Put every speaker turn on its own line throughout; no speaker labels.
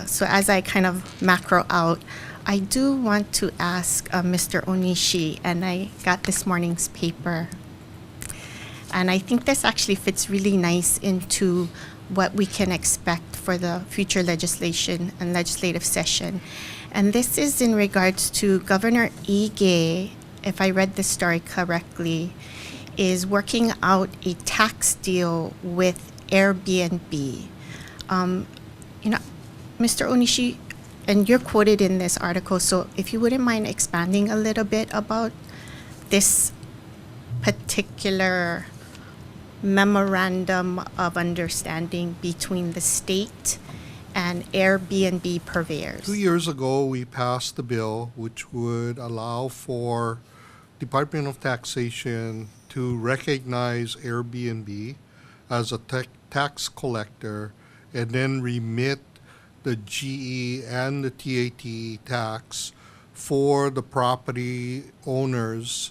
So as I kind of macro out, I do want to ask Mr. Onishi, and I got this morning's paper, and I think this actually fits really nice into what we can expect for the future legislation and legislative session. And this is in regards to Governor Ige, if I read the story correctly, is working out a tax deal with Airbnb. You know, Mr. Onishi, and you're quoted in this article, so if you wouldn't mind expanding a little bit about this particular memorandum of understanding between the state and Airbnb purveyors.
2 years ago, we passed a bill which would allow for Department of Taxation to recognize Airbnb as a tax collector and then remit the GE and the TAT tax for the property owners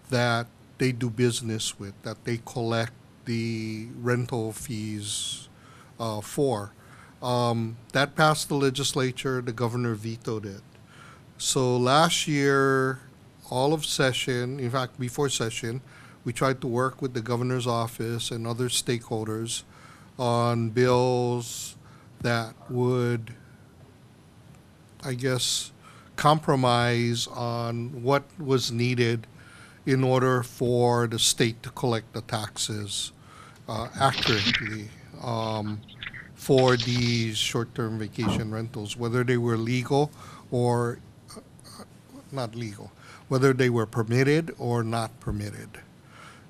that they do business with, that they collect the rental fees for. That passed the legislature, the governor vetoed it. So last year, all of session, in fact, before session, we tried to work with the governor's office and other stakeholders on bills that would, I guess, compromise on what was needed in order for the state to collect the taxes accurately for these short-term vacation rentals, whether they were legal or not legal, whether they were permitted or not permitted.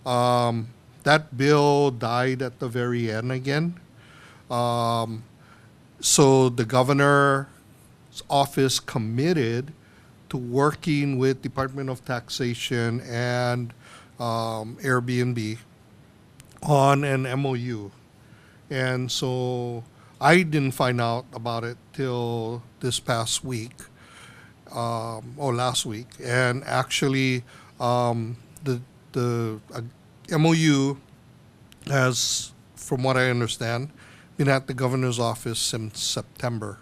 That bill died at the very end again. So the governor's office committed to working with Department of Taxation and Airbnb on an MOU. And so I didn't find out about it till this past week, or last week. And actually, the MOU has, from what I understand, been at the governor's office since September.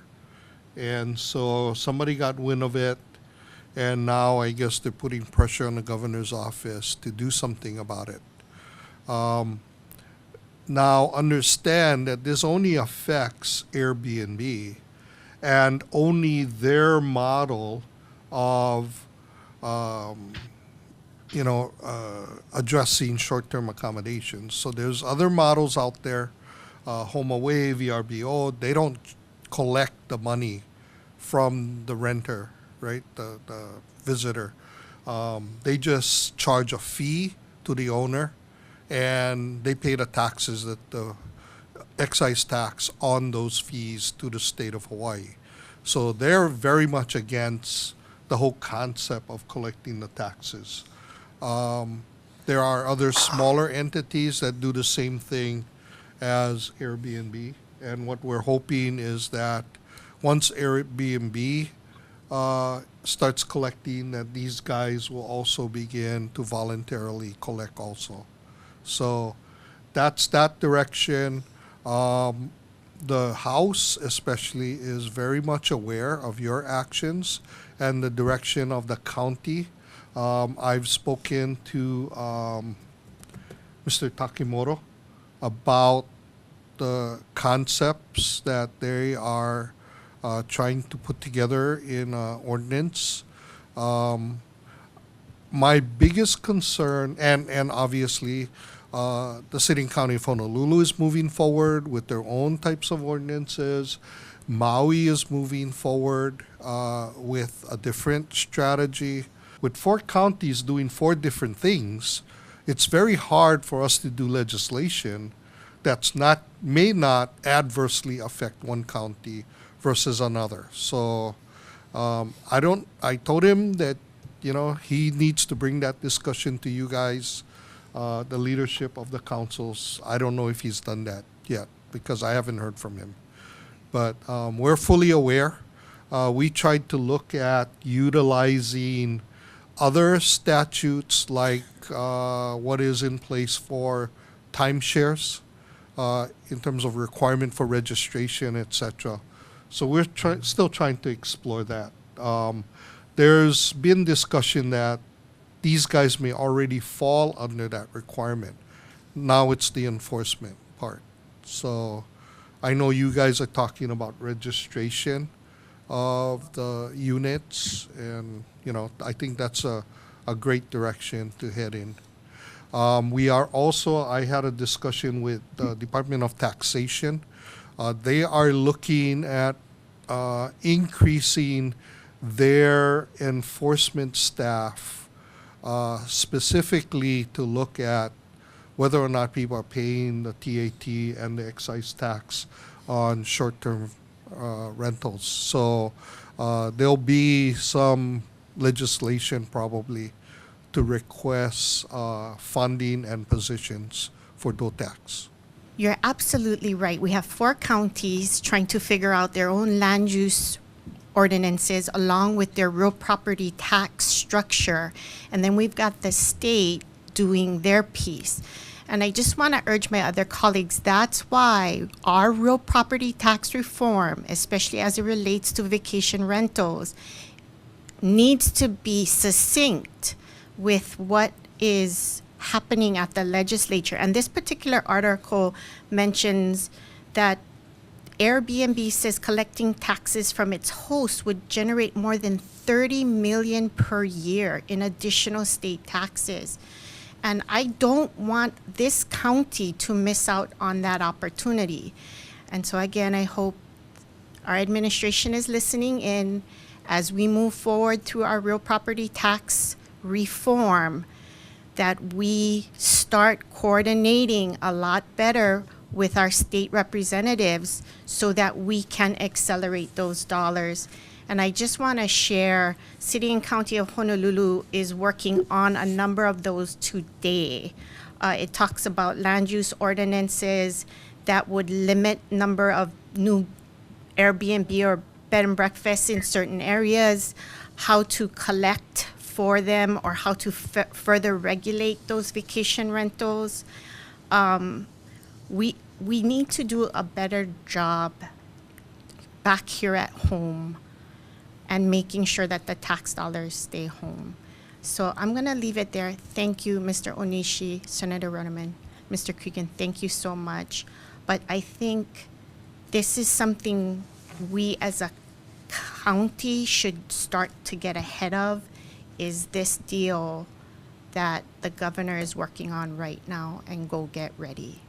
And so somebody got wind of it, and now I guess they're putting pressure on the governor's office to do something about it. Now, understand that this only affects Airbnb and only their model of, addressing short-term accommodations. So there's other models out there, HomeAway, VRBO. They don't collect the money from the renter, right, the visitor. They just charge a fee to the owner, and they pay the taxes, that the excise tax on those fees to the state of Hawaii. So they're very much against the whole concept of collecting the taxes. There are other smaller entities that do the same thing as Airbnb, and what we're hoping is that once Airbnb starts collecting, that these guys will also begin to voluntarily collect also. So that's that direction. The House especially is very much aware of your actions and the direction of the county. I've spoken to Mr. Takimoto about the concepts that they are trying to put together in ordinance. My biggest concern, and obviously the City and County of Honolulu is moving forward with their own types of ordinances. Maui is moving forward with a different strategy. With 4 counties doing 4 different things, it's very hard for us to do legislation that's may not adversely affect one county versus another. So I told him that, he needs to bring that discussion to you guys, the leadership of the councils. I don't know if he's done that yet because I haven't heard from him. But we're fully aware. We tried to look at utilizing other statutes like what is in place for timeshares in terms of requirement for registration, etc. So we're still trying to explore that. There's been discussion that these guys may already fall under that requirement. Now it's the enforcement part. So I know you guys are talking about registration of the units, and I think that's a great direction to head in. We are also, I had a discussion with the Department of Taxation. They are looking at increasing their enforcement staff specifically to look at whether or not people are paying the TAT and the excise tax on short-term rentals. So there'll be some legislation probably to request funding and positions for DOTAX.
You're absolutely right. We have 4 counties trying to figure out their own land use ordinances along with their real property tax structure. And then we've got the state doing their piece. And I just want to urge my other colleagues, that's why our real property tax reform, especially as it relates to vacation rentals, needs to be succinct with what is happening at the legislature. And this particular article mentions that Airbnb says collecting taxes from its hosts would generate more than $30 million per year in additional state taxes. And I don't want this county to miss out on that opportunity. And so again, I hope our administration is listening in as we move forward through our real property tax reform, that we start coordinating a lot better with our state representatives so that we can accelerate those dollars. And I just want to share, City and County of Honolulu is working on a number of those today. It talks about land use ordinances that would limit number of new Airbnb or bed and breakfasts in certain areas, how to collect for them, or how to further regulate those vacation rentals. We need to do a better job back here at home and making sure that the tax dollars stay home. So I'm going to leave it there. Thank you, Mr. Onishi, Senator Roderman, Mr. Cregan, thank you so much. But I think this is something we as a county should start to get ahead of, is this deal that the governor is working on right now, and go get ready.